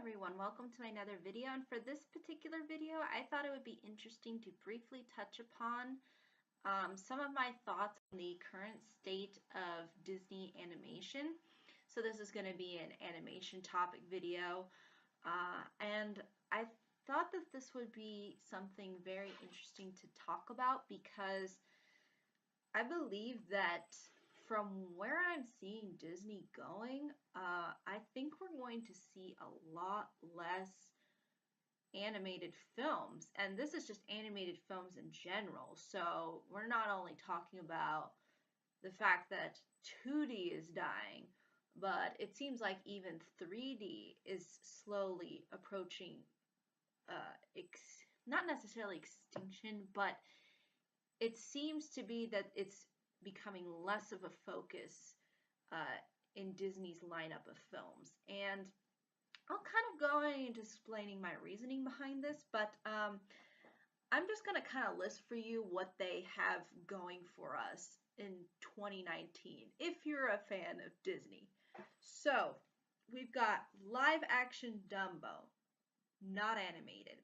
everyone, welcome to another video, and for this particular video I thought it would be interesting to briefly touch upon some of my thoughts on the current state of Disney animation. So this is going to be an animation topic video, and I thought that this would be something very interesting to talk about because I believe that from where I'm seeing Disney going, I think we're going to see a lot less animated films, and this is just animated films in general. So we're not only talking about the fact that 2D is dying, but it seems like even 3D is slowly approaching, not necessarily extinction, but it seems to be that it's becoming less of a focus in Disney's lineup of films. And I'll kind of go into explaining my reasoning behind this, but I'm just going to kind of list for you what they have going for us in 2019, if you're a fan of Disney. So, we've got live action Dumbo, not animated.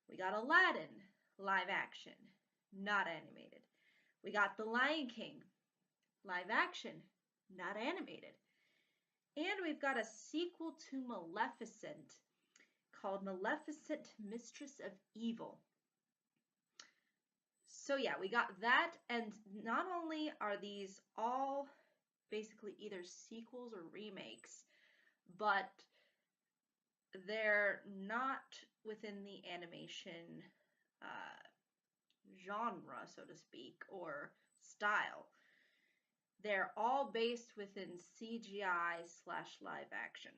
We got Aladdin, live action, not animated. We got The Lion King, live action, not animated. And we've got a sequel to Maleficent called Maleficent, Mistress of Evil. So yeah, we got that, and not only are these all basically either sequels or remakes, but they're not within the animation genre, so to speak, or style. They're all based within CGI / live action.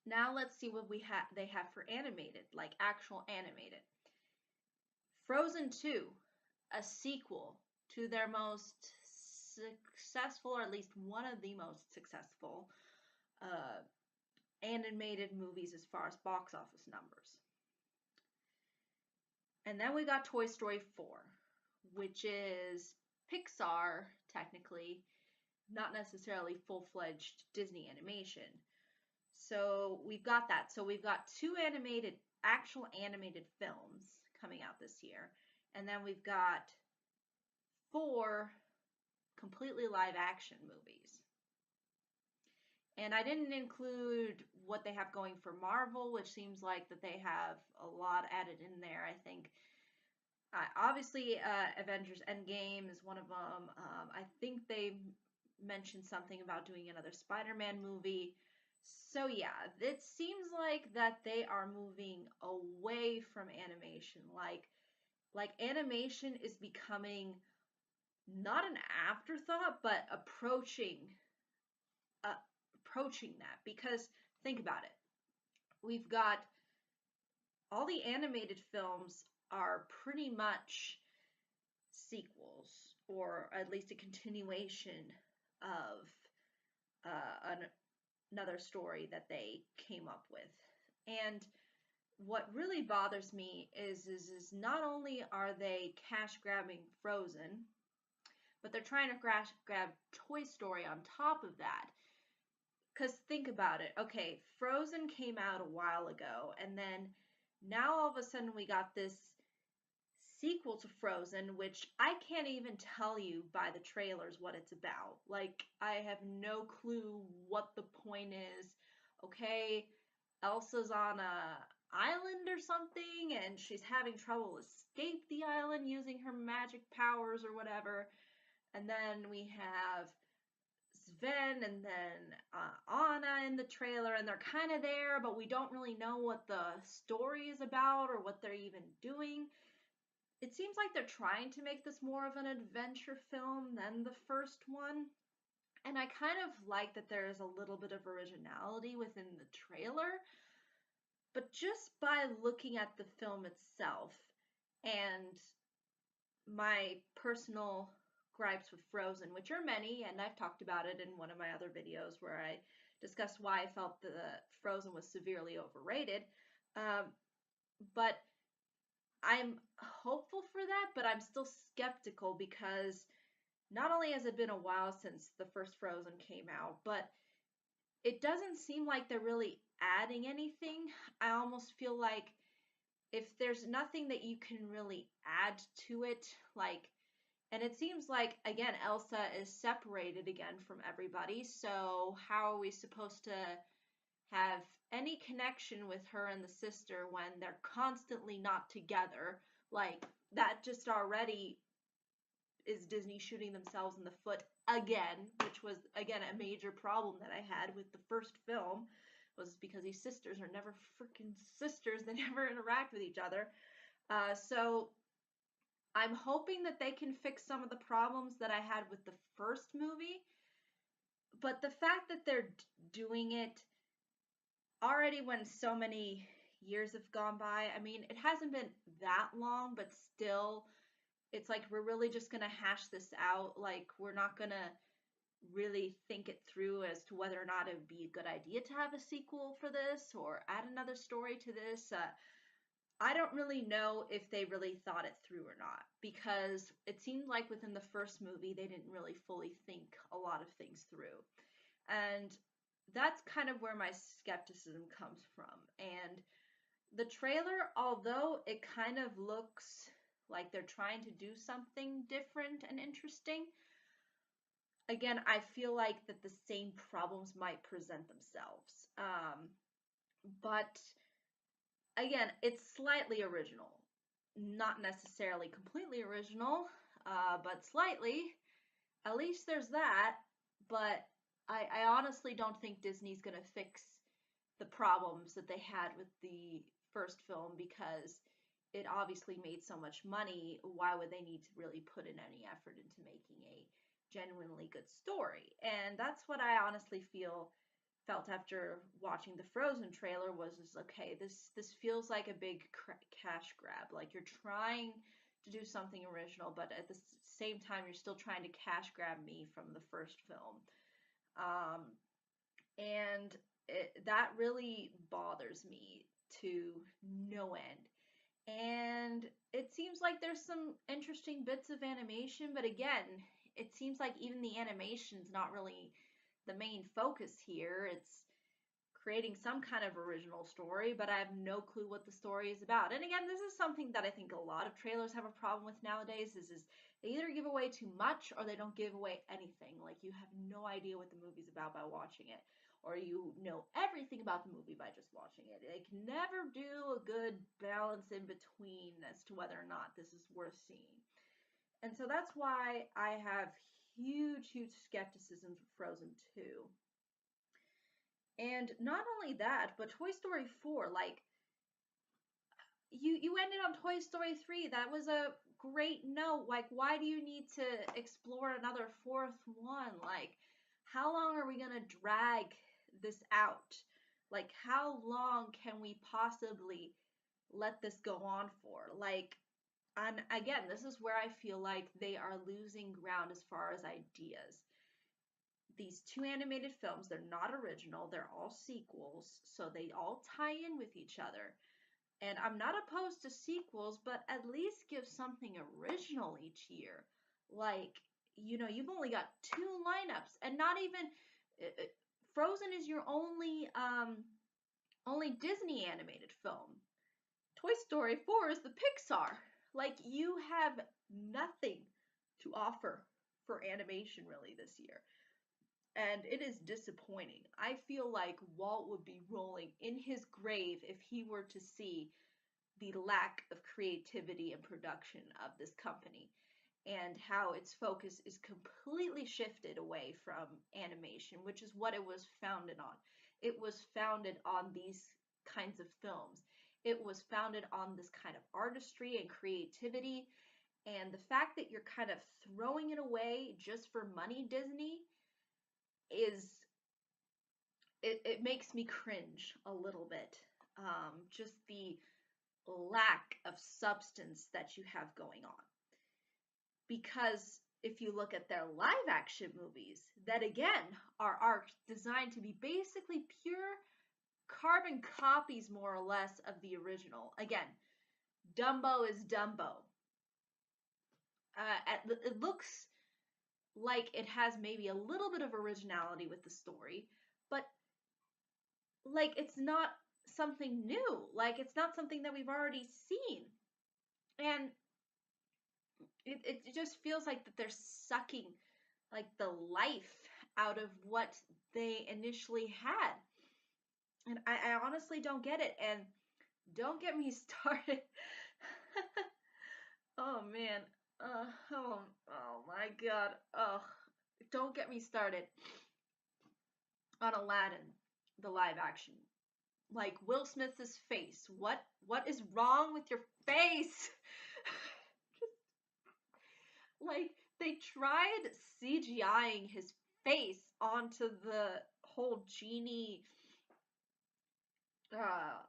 Now let's see what they have for animated, like actual animated. Frozen 2, a sequel to their most successful, or at least one of the most successful animated movies as far as box office numbers. And then we got Toy Story 4, which is Pixar, technically, not necessarily full-fledged Disney animation. So we've got that. So we've got two actual animated films coming out this year. And then we've got 4 completely live action movies. And I didn't include what they have going for Marvel, which seems like that they have a lot added in there. I think obviously Avengers Endgame is one of them. I think they mentioned something about doing another Spider-Man movie. So yeah, it seems like that they are moving away from animation. Like animation is becoming not an afterthought, but approaching that. Because think about it. We've got all the animated films are pretty much sequels, or at least a continuation of another story that they came up with. And what really bothers me is not only are they cash grabbing Frozen, but they're trying to grab Toy Story on top of that. Because think about it. Okay, Frozen came out a while ago, and then now all of a sudden we got this sequel to Frozen, which I can't even tell you by the trailers what it's about. Like, I have no clue what the point is. Okay, Elsa's on a island or something, and she's having trouble escape the island using her magic powers or whatever. And then we have Sven and then Anna in the trailer, and they're kind of there, but we don't really know what the story is about or what they're even doing. It seems like they're trying to make this more of an adventure film than the first one. And I kind of like that there is a little bit of originality within the trailer. But just by looking at the film itself and my personal gripes with Frozen, which are many, and I've talked about it in one of my other videos where I discussed why I felt that Frozen was severely overrated. But I'm hopeful for that, but I'm still skeptical because not only has it been a while since the first Frozen came out, but it doesn't seem like they're really adding anything. I almost feel like if there's nothing that you can really add to it, like, and it seems like, again, Elsa is separated again from everybody, so how are we supposed to have any connection with her and the sister when they're constantly not together? Like, that just already is Disney shooting themselves in the foot again, which was, again, a major problem that I had with the first film, was because these sisters are never freaking sisters. They never interact with each other. So I'm hoping that they can fix some of the problems that I had with the first movie. But the fact that they're doing it already when so many years have gone by, I mean, it hasn't been that long, but still, it's like we're really just gonna hash this out. Like, we're not gonna really think it through as to whether or not it would be a good idea to have a sequel for this or add another story to this. I don't really know if they really thought it through or not, because it seemed like within the first movie they didn't really fully think a lot of things through. And that's kind of where my skepticism comes from. And the trailer, although it kind of looks like they're trying to do something different and interesting, again, I feel like that the same problems might present themselves. But again, it's slightly original. Not necessarily completely original, but slightly. At least there's that. But I honestly don't think Disney's going to fix the problems that they had with the first film, because it obviously made so much money. Why would they need to really put in any effort into making a genuinely good story? And that's what I honestly felt after watching the Frozen trailer, was just, okay, this feels like a big cash grab. Like, you're trying to do something original, but at the same time you're still trying to cash grab me from the first film. Um, and that really bothers me to no end. And it seems like there's some interesting bits of animation, but again, it seems like even the animation's not really the main focus here. It's creating some kind of original story, but I have no clue what the story is about. And again, this is something that I think a lot of trailers have a problem with nowadays, is they either give away too much or they don't give away anything. Like, you have no idea what the movie's about by watching it, or you know everything about the movie by just watching it. They can never do a good balance in between as to whether or not this is worth seeing. And so that's why I have huge, huge skepticism for Frozen 2. And not only that, but Toy Story 4, like, you ended on Toy Story 3. That was a great note. Like, why do you need to explore another fourth one? Like, how long are we going to drag this out? Like, how long can we possibly let this go on for? Like, and again, this is where I feel like they are losing ground as far as ideas. These two animated films, they're not original, they're all sequels, so they all tie in with each other. And I'm not opposed to sequels, but at least give something original each year. Like, you've only got two lineups, and not even Frozen is your only Disney animated film. Toy Story 4 is the Pixar. Like, you have nothing to offer for animation really this year. And it is disappointing. I feel like Walt would be rolling in his grave if he were to see the lack of creativity and production of this company, and how its focus is completely shifted away from animation, which is what it was founded on. It was founded on these kinds of films. It was founded on this kind of artistry and creativity. And the fact that you're kind of throwing it away just for money, Disney, is it makes me cringe a little bit. Just the lack of substance that you have going on. Because if you look at their live action movies, that again are designed to be basically pure carbon copies, more or less, of the original. Again, Dumbo is Dumbo. It looks like it has maybe a little bit of originality with the story, but like it's not something new. Like it's not something that we've already seen. And it just feels like that they're sucking like the life out of what they initially had. And I honestly don't get it. And don't get me started. Oh man. Oh my god. Oh, don't get me started on Aladdin, the live action. Like Will Smith's face. What is wrong with your face? Like they tried CGIing his face onto the whole genie uh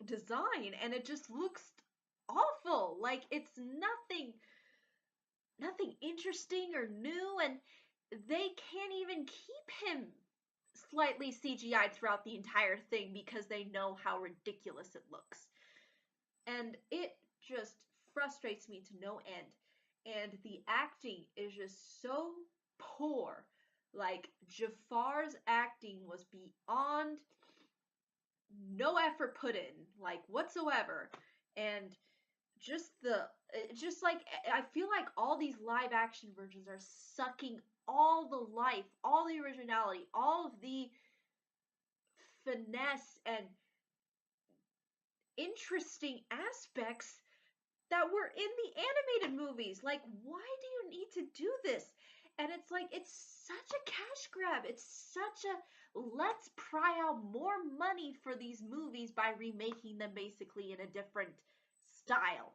design, and it just looks awful. Like it's nothing interesting or new, and they can't even keep him slightly CGI'd throughout the entire thing because they know how ridiculous it looks. And it just frustrates me to no end. And the acting is just so poor. Like Jafar's acting was beyond no effort put in, like whatsoever. And just like I feel like all these live action versions are sucking all the life, all the originality, all of the finesse and interesting aspects that were in the animated movies. Like, why do you need to do this? And it's like, it's such a cash grab. It's such a let's pry out more money for these movies by remaking them basically in a different style.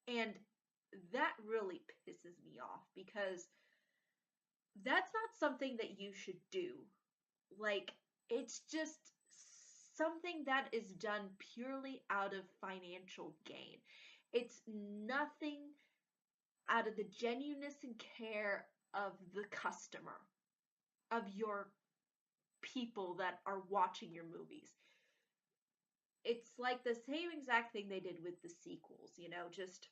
And that really pisses me off because that's not something that you should do. Like, it's just something that is done purely out of financial gain. It's nothing out of the genuineness and care of the customer, of your people that are watching your movies. It's like the same exact thing they did with the sequels, just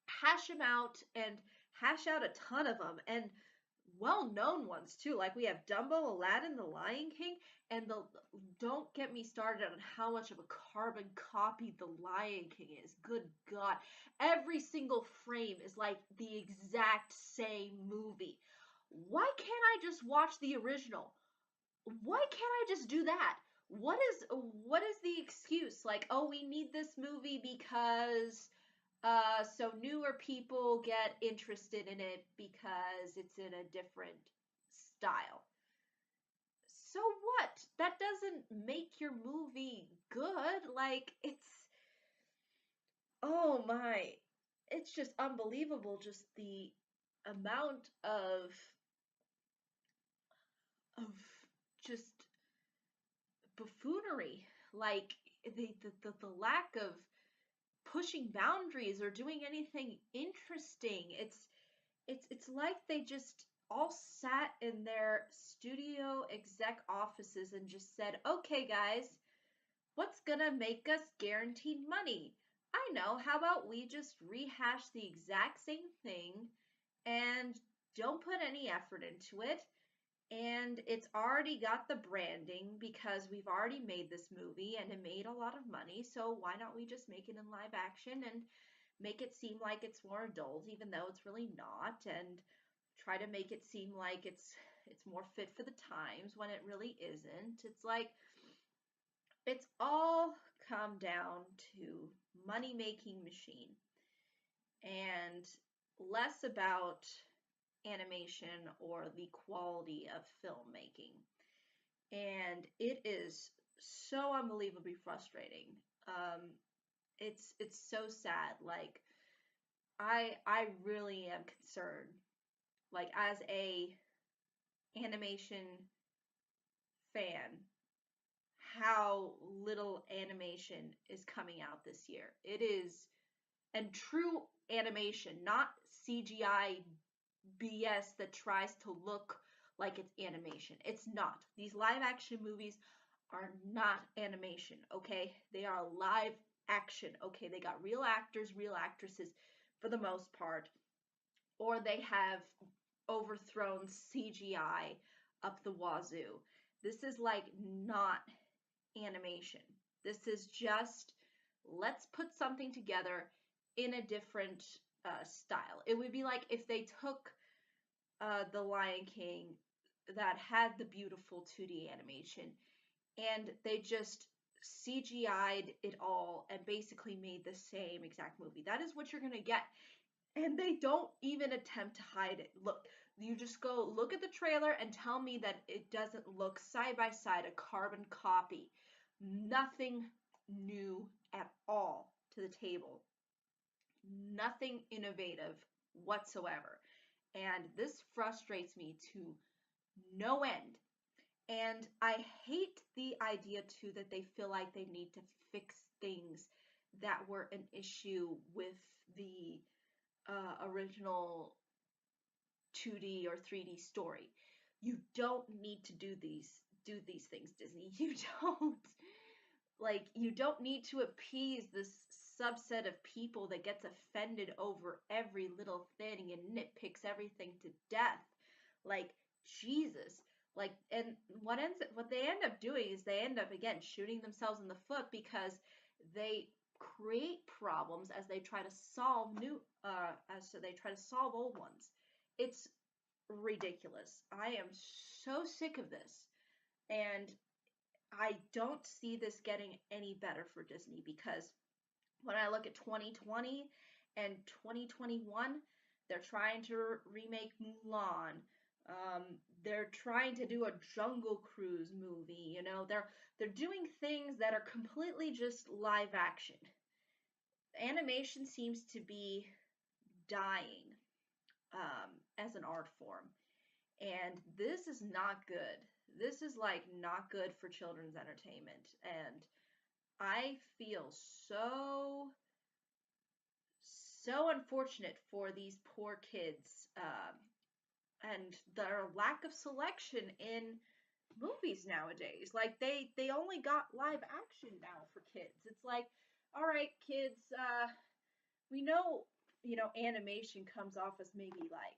hash them out and hash out a ton of them. And well-known ones too. Like we have Dumbo, Aladdin, The Lion King, and the don't get me started on how much of a carbon copy The Lion King is. Good God. Every single frame is like the exact same movie. Why can't I just watch the original? Why can't I just do that? What is the excuse? Like, oh, we need this movie because so newer people get interested in it because it's in a different style. So what? That doesn't make your movie good. Like oh my, it's just unbelievable just the amount of just buffoonery. Like the lack of pushing boundaries or doing anything interesting. It's like they just all sat in their studio exec offices and just said, "Okay, guys, what's gonna make us guaranteed money? I know, how about we just rehash the exact same thing and don't put any effort into it? And it's already got the branding because we've already made this movie and it made a lot of money, so why not we just make it in live action and make it seem like it's more adult even though it's really not, and try to make it seem like it's more fit for the times when it really isn't." It's like it's all come down to money making machine and less about animation or the quality of filmmaking. And it is so unbelievably frustrating. Um, it's so sad. Like I really am concerned. Like as a animation fan, how little animation is coming out this year. It is, and true animation, not CGI BS that tries to look like it's animation. It's not. These live action movies are not animation, okay? They are live action, okay? They got real actors, real actresses for the most part, or they have overthrown CGI up the wazoo. This is like not animation. This is just, let's put something together in a different style. It would be like if they took The Lion King that had the beautiful 2D animation and they just CGI'd it all and basically made the same exact movie. That is what you're going to get. And they don't even attempt to hide it. Look, you just go look at the trailer and tell me that it doesn't look side by side a carbon copy. Nothing new at all to the table. Nothing innovative whatsoever. And this frustrates me to no end. And I hate the idea too that they feel like they need to fix things that were an issue with the original 2D or 3D story. You don't need to do these things, Disney. You don't. Like, you don't need to appease this subset of people that gets offended over every little thing and nitpicks everything to death. Like, Jesus. Like, and what they end up doing is they end up again shooting themselves in the foot because they create problems as they try to solve old ones. It's ridiculous. I am so sick of this. And I don't see this getting any better for Disney because when I look at 2020 and 2021, they're trying to remake Mulan. Um, they're trying to do a Jungle Cruise movie. You know, they're doing things that are completely just live action. Animation seems to be dying as an art form, and this is not good. This is like not good for children's entertainment, and I feel so unfortunate for these poor kids, and their lack of selection in movies nowadays. Like they only got live action now for kids. It's like, all right, kids, we know, animation comes off as maybe like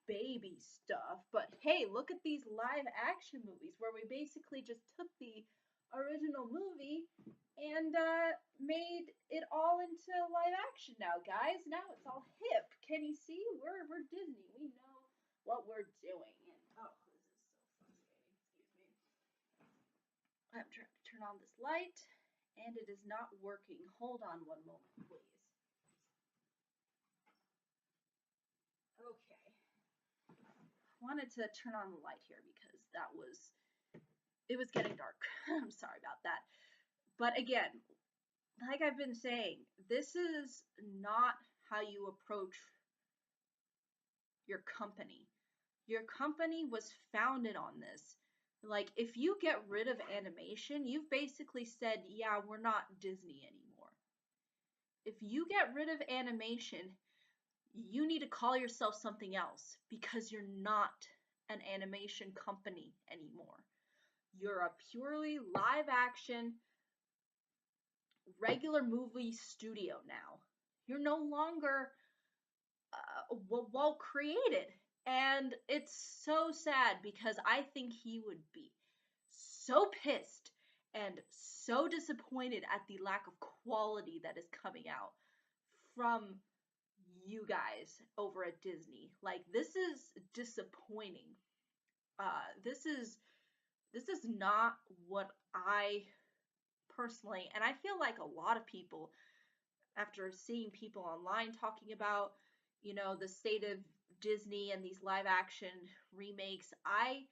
baby stuff, but hey, look at these live action movies where we basically just took the original movie and made it all into live action now, guys. Now it's all hip. Can you see? We're Disney. We know what we're doing. And oh, this is so frustrating. Excuse me. I'm trying to turn on this light and it is not working. Hold on one moment, please. Okay. Wanted to turn on the light here because it was getting dark. I'm sorry about that. But again, like I've been saying, this is not how you approach your company. Your company was founded on this. Like, if you get rid of animation, you've basically said, yeah, we're not Disney anymore. If you get rid of animation, you need to call yourself something else because you're not an animation company anymore. You're a purely live action, regular movie studio now. You're no longer well created. And it's so sad because I think he would be so pissed and so disappointed at the lack of quality that is coming out from you guys over at Disney. Like, this is disappointing. This is not what I personally, and I feel like a lot of people, after seeing people online talking about, the state of Disney and these live action remakes, I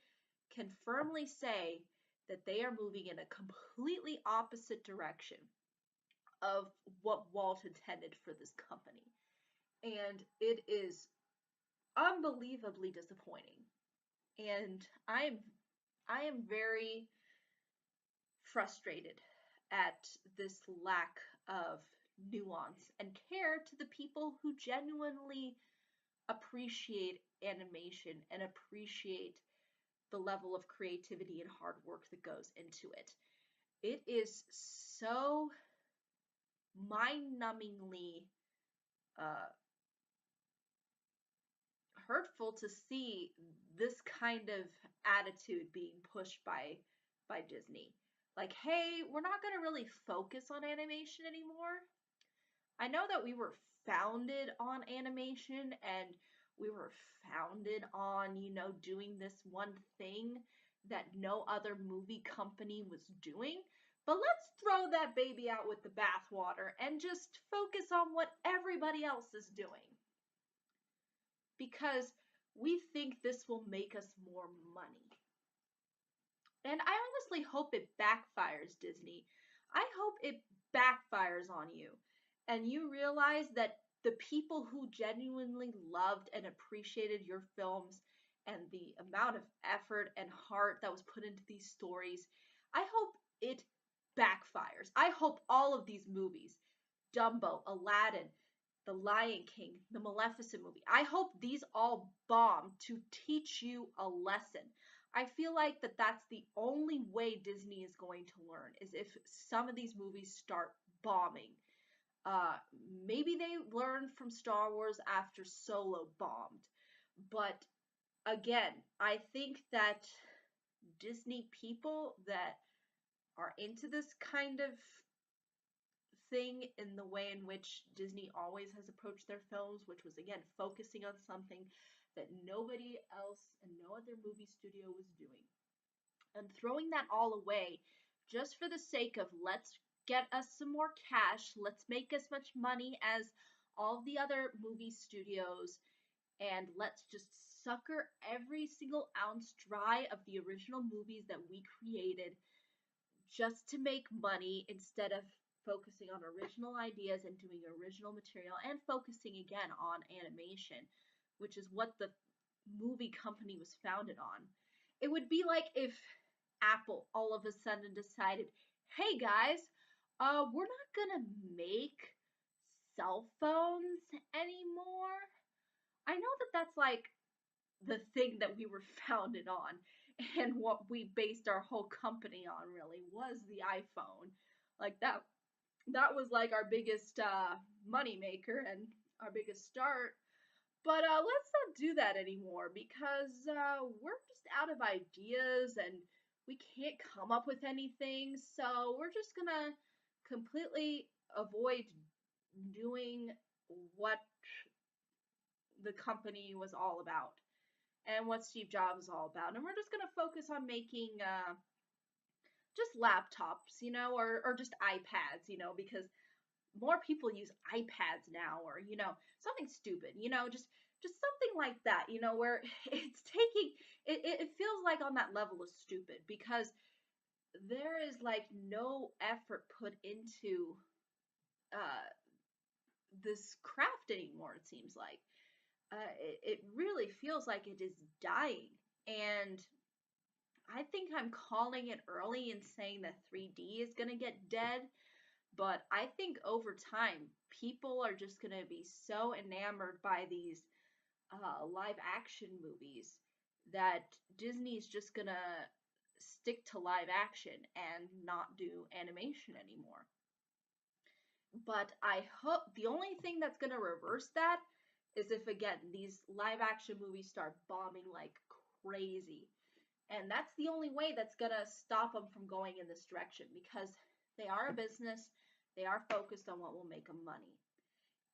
can firmly say that they are moving in a completely opposite direction of what Walt intended for this company. And it is unbelievably disappointing. And I am very frustrated at this lack of nuance and care to the people who genuinely appreciate animation and appreciate the level of creativity and hard work that goes into it. It is so mind-numbingly hurtful to see this kind of attitude being pushed by Disney. Like, hey, we're not going to really focus on animation anymore. I know that we were founded on animation and we were founded on, doing this one thing that no other movie company was doing. But let's throw that baby out with the bathwater and just focus on what everybody else is doing. Because we think this will make us more money. And I honestly hope it backfires, Disney. I hope it backfires on you. And you realize that the people who genuinely loved and appreciated your films and the amount of effort and heart that was put into these stories, I hope it backfires. I hope all of these movies, Dumbo, Aladdin, The Lion King, the Maleficent movie, I hope these all bomb to teach you a lesson. I feel like that's the only way Disney is going to learn is if some of these movies start bombing. Uh, Maybe they learned from Star Wars after Solo bombed, but again, I think that Disney people that are into this kind of thing in the way in which Disney always has approached their films, which was again focusing on something that nobody else and no other movie studio was doing. And throwing that all away just for the sake of let's get us some more cash, let's make as much money as all the other movie studios, and let's just sucker every single ounce dry of the original movies that we created just to make money instead of focusing on original ideas and doing original material and focusing again on animation, which is what the movie company was founded on. It would be like if Apple all of a sudden decided, hey guys, we're not gonna make cell phones anymore. I know that that's like the thing that we were founded on and what we based our whole company on really was the iPhone. Like that was like our biggest money maker and our biggest start. But let's not do that anymore because we're just out of ideas and we can't come up with anything. So we're just gonna completely avoid doing what the company was all about and what Steve Jobs was all about. And we're just gonna focus on making just laptops, or just iPads, because more people use iPads now, or something stupid, just something like that, where it's taking it feels like on that level of stupid because there is like no effort put into uh this craft anymore. It seems like it really feels like it is dying, and I think I'm calling it early and saying that 3D is gonna get dead. But I think over time, people are just going to be so enamored by these live action movies that Disney's just going to stick to live action and not do animation anymore. But I hope the only thing that's going to reverse that is if, again, these live action movies start bombing like crazy. And that's the only way that's going to stop them from going in this direction because they are a business. They are focused on what will make them money.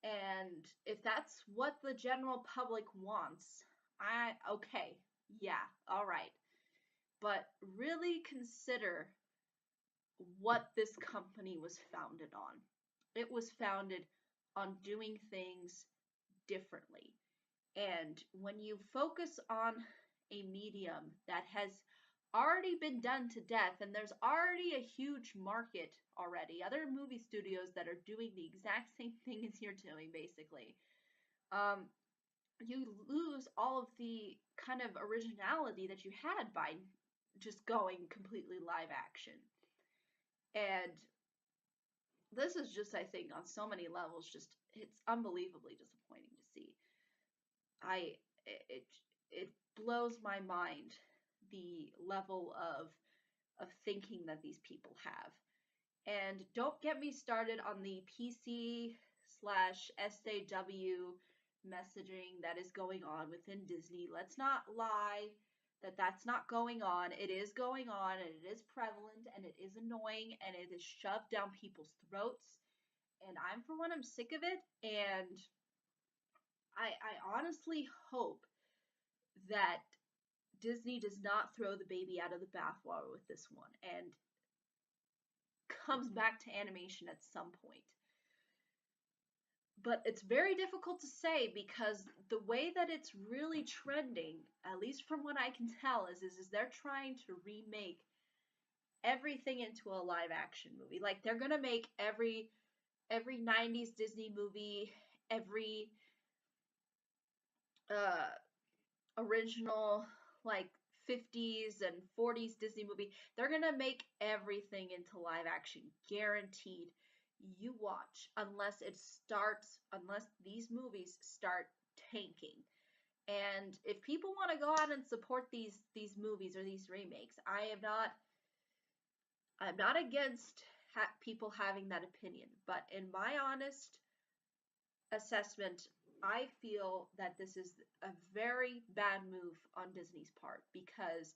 And if that's what the general public wants, okay, yeah, all right. But really consider what this company was founded on. It was founded on doing things differently. And when you focus on a medium that has already been done to death and there's already a huge market already, other movie studios that are doing the exact same thing as you're doing, basically, you lose all of the kind of originality that you had by just going completely live action. And this is just, I think, on so many levels, just it's unbelievably disappointing to see. I it it blows my mind the level of thinking that these people have. And don't get me started on the PC slash SAW messaging that is going on within Disney. Let's not lie that that's not going on. It is going on, and it is prevalent, and it is annoying, and it is shoved down people's throats. And I'm, for one, I'm sick of it. And I honestly hope that Disney does not throw the baby out of the bathwater with this one and comes back to animation at some point. But it's very difficult to say because the way that it's really trending, at least from what I can tell, is they're trying to remake everything into a live action movie. Like they're gonna make every 90s Disney movie, every original like 50s and 40s Disney movie. They're gonna make everything into live action, guaranteed. You watch unless these movies start tanking. And if people want to go out and support these movies or these remakes, I'm not against people having that opinion, but in my honest assessment, I feel that this is a very bad move on Disney's part because,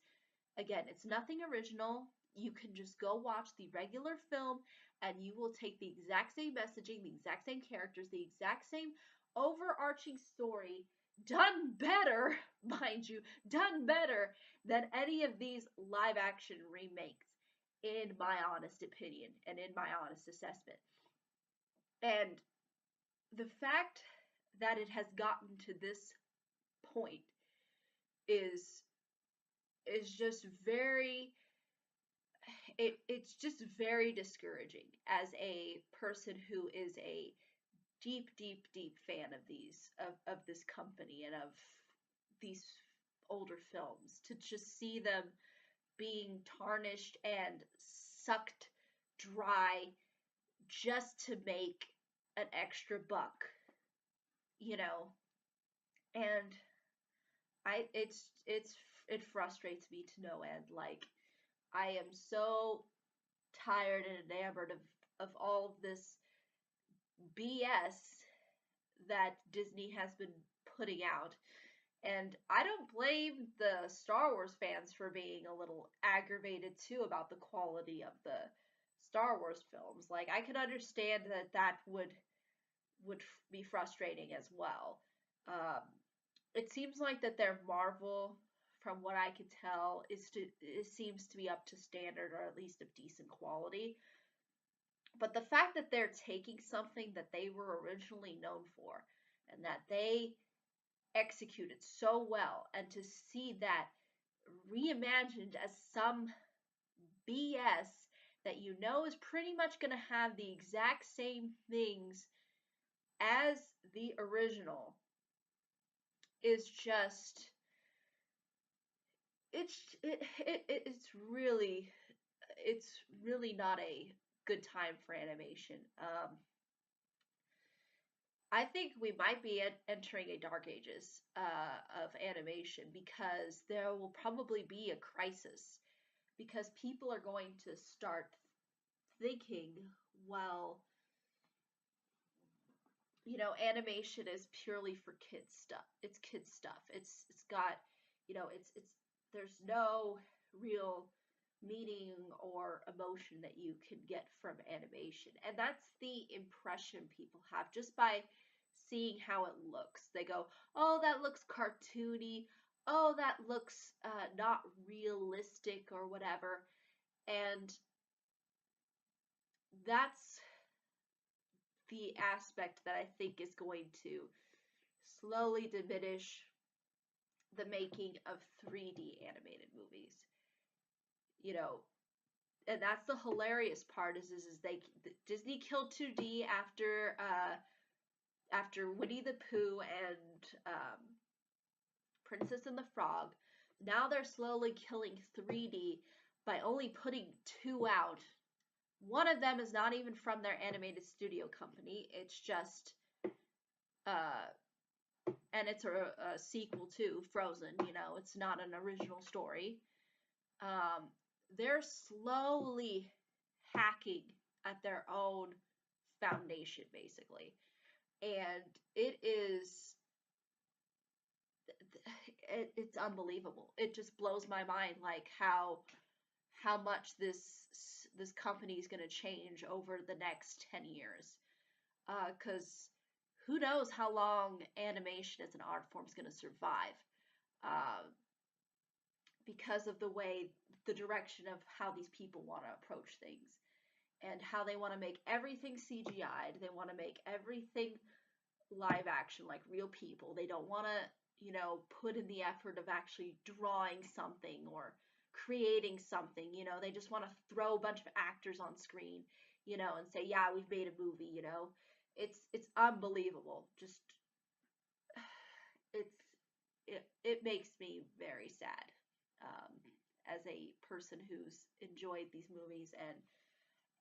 again, it's nothing original. You can just go watch the regular film and you will take the exact same messaging, the exact same characters, the exact same overarching story, done better, mind you, done better than any of these live action remakes, in my honest opinion and in my honest assessment. And the fact that it has gotten to this point is just very it's just very discouraging as a person who is a deep fan of this company and of these older films, to just see them being tarnished and sucked dry just to make an extra buck, you know. And it frustrates me to no end. Like, I am so tired and enamored of all of this BS that Disney has been putting out. And I don't blame the Star Wars fans for being a little aggravated too about the quality of the Star Wars films. Like, I can understand that would be frustrating as well. Um, it seems like that their Marvel, from what I could tell, it seems to be up to standard, or at least of decent quality. But the fact that they're taking something that they were originally known for and that they executed so well, and to see that reimagined as some BS that you know is pretty much going to have the exact same things as the original, is just it's really not a good time for animation. I think we might be entering a dark ages of animation, because there will probably be a crisis, because people are going to start thinking, well, animation is purely for kids stuff. It's kids stuff. It's got, it's there's no real meaning or emotion that you can get from animation. And that's the impression people have just by seeing how it looks. They go, "Oh, that looks cartoony. Oh, that looks not realistic," or whatever. And that's the aspect that I think is going to slowly diminish the making of 3D animated movies. You know, and that's the hilarious part is Disney killed 2D after Winnie the Pooh and Princess and the Frog. Now they're slowly killing 3D by only putting 2 out. One of them is not even from their animated studio company. It's just and it's a sequel to Frozen. It's not an original story. They're slowly hacking at their own foundation, basically. And it is it's unbelievable. It just blows my mind, like how much this company is going to change over the next 10 years. Because who knows how long animation as an art form is going to survive. Uh, because of the way, the direction of how these people want to approach things and how they want to make everything CGI'd. They want to make everything live action, like real people. They don't want to, put in the effort of actually drawing something or creating something. They just want to throw a bunch of actors on screen, and say, yeah, we've made a movie. It's unbelievable. Just it's it makes me very sad, um, as a person who's enjoyed these movies,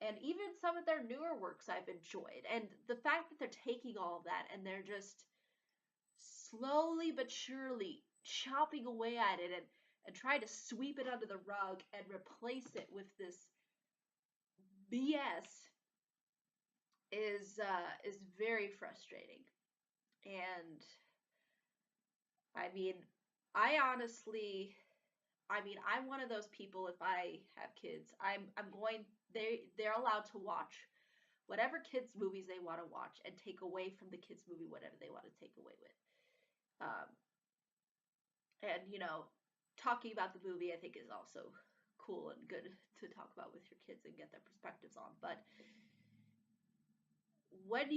and even some of their newer works I've enjoyed. And the fact that they're taking all of that and they're just slowly but surely chopping away at it, and trying to sweep it under the rug and replace it with this BS is very frustrating. And I mean, I honestly, I'm one of those people. If I have kids, I'm going. They're allowed to watch whatever kids movies they want to watch, and take away from the kids movie whatever they want to take away with. Um, and talking about the movie, I think, is also cool and good to talk about with your kids and get their perspectives on. But when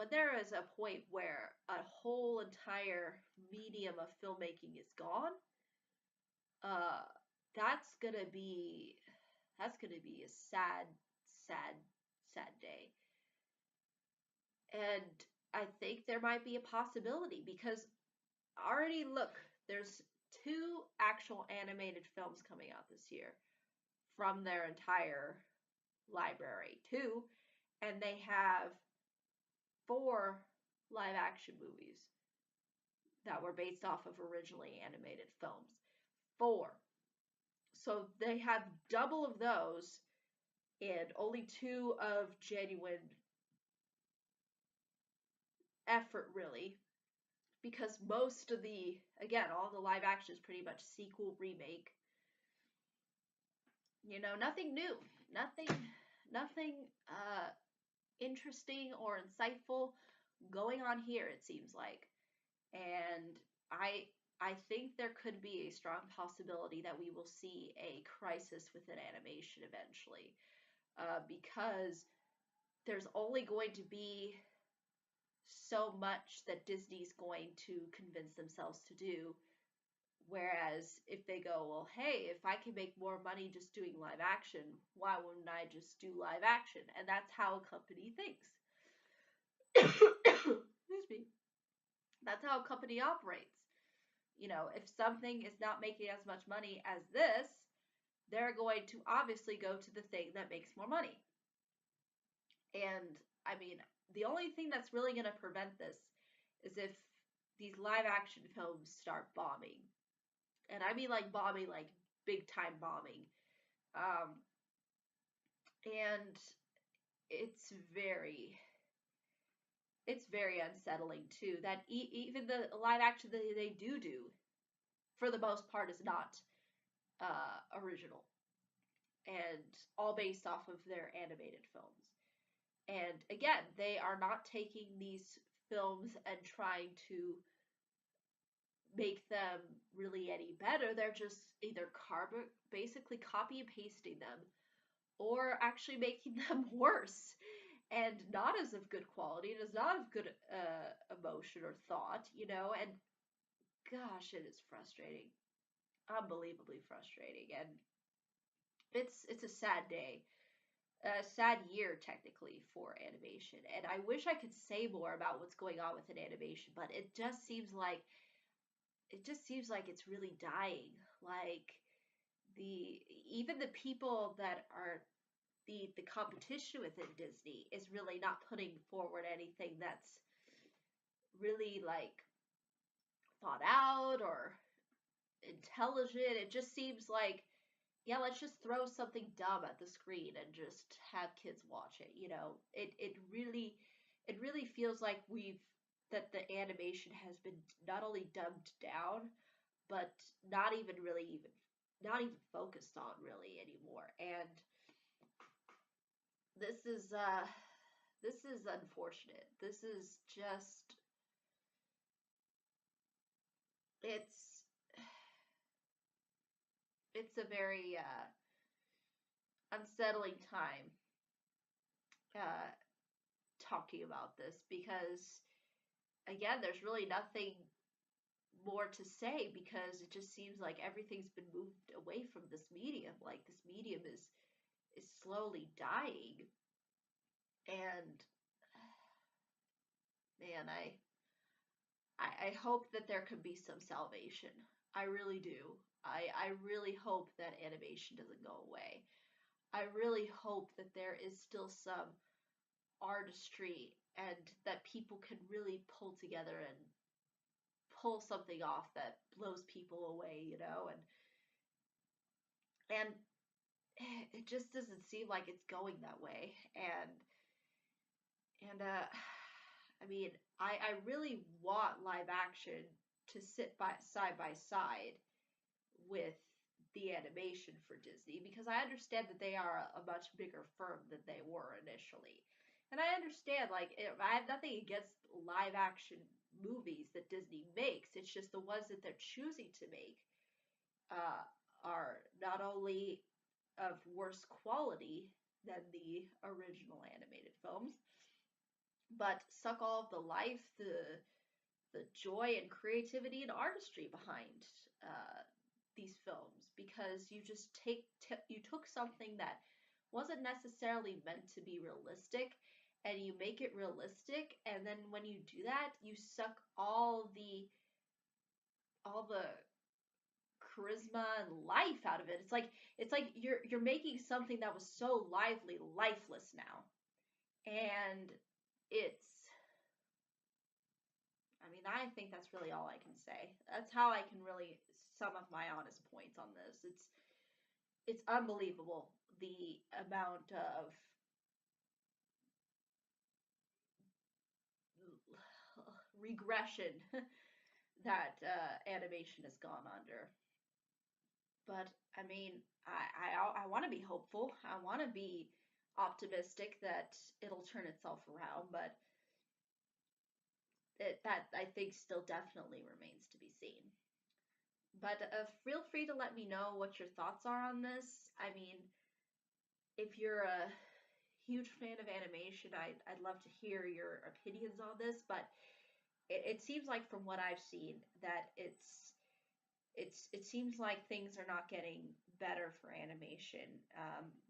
there is a point where a whole entire medium of filmmaking is gone, uh, that's gonna be a sad, sad, sad day. And I think there might be a possibility, because already look, there's two actual animated films coming out this year from their entire library. Two, and they have four live action movies that were based off of originally animated films. Four. So they have double of those, and only two of genuine effort, really. Because most of again, all the live action is pretty much sequel, remake. Nothing new. Nothing, nothing interesting or insightful going on here, it seems like. And I think there could be a strong possibility that we will see a crisis within animation eventually, because there's only going to be so much that Disney's going to convince themselves to do. Whereas if they go, well, hey, if I can make more money just doing live action, why wouldn't I just do live action? And that's how a company thinks. Excuse me. That's how a company operates. If something is not making as much money as this, they're going to obviously go to the thing that makes more money. And I mean, the only thing that's really going to prevent this is if these live action films start bombing. And I mean, like, bombing, like big time bombing. Um, and it's very unsettling too that even the live action that they do for the most part is not original, and all based off of their animated films. And again, they are not taking these films and trying to make them really any better. They're just either basically copy and pasting them, or actually making them worse and not as of good quality. It is not of good emotion or thought, and gosh, it is frustrating. Unbelievably frustrating. And it's a sad day. A sad year technically for animation. And I wish I could say more about what's going on with an animation, but it just seems like it's really dying. Like the even the people that are the competition within Disney is really not putting forward anything that's really like thought out or intelligent. It just seems like, yeah, let's just throw something dumb at the screen and just have kids watch it. It really feels like that the animation has been not only dumbed down, but not even focused on really anymore. And this is unfortunate. This is just it's it's a very unsettling time uh, talking about this, because again, there's really nothing more to say, because it just seems like everything's been moved away from this medium. Like, this medium is slowly dying. And man, I hope that there could be some salvation. I really do. I really hope that animation doesn't go away. I really hope that there is still some artistry, and that people can really pull together and pull something off that blows people away, you know? And it just doesn't seem like it's going that way. And I mean, I really want live action to sit side by side with the animation for Disney, because I understand that they are a much bigger firm than they were initially. And I understand, like, I have nothing against live action movies that Disney makes. It's just the ones that they're choosing to make uh, are not only of worse quality than the original animated films, but suck all of the life, the joy and creativity and artistry behind these films, because you just you took something that wasn't necessarily meant to be realistic, and you make it realistic, and then when you do that, you suck all the charisma and life out of it. It's like you're making something that was so lively lifeless now. And it's I mean, I think that's really all I can say. That's how I can really sum up my honest points on this. It's unbelievable the amount of regression that animation has gone under. But I mean, I want to be hopeful. I want to be optimistic that it'll turn itself around, but that I think still definitely remains to be seen. But feel free to let me know what your thoughts are on this. I mean, if you're a huge fan of animation, I'd love to hear your opinions on this. But it seems like, from what I've seen, that it seems like things are not getting better for animation.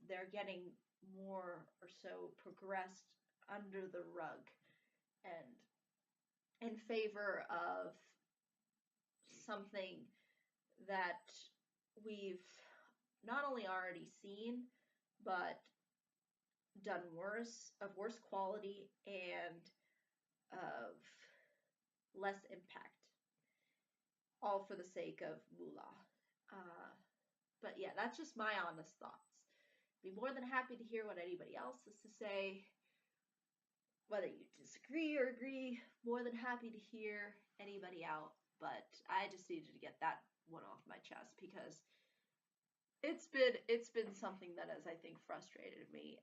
They're getting more or so progressed under the rug, and in favor of something that we've not only already seen, but done worse, of worse quality, and of less impact, all for the sake of moolah. But yeah, that's just my honest thoughts. Be more than happy to hear what anybody else has to say. Whether you disagree or agree, more than happy to hear anybody out. But I just needed to get that one off my chest, because it's been something that has, I think, frustrated me,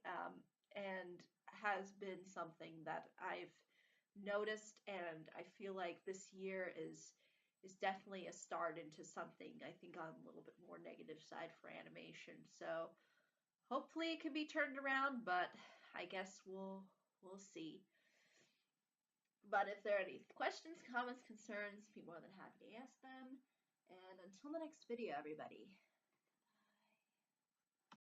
and has been something that I've noticed, and I feel like this year is definitely a start into something, I think, on a little bit more negative side for animation. So hopefully it can be turned around, but I guess we'll see. But if there are any questions, comments, concerns, be more than happy to ask them. And until the next video, everybody.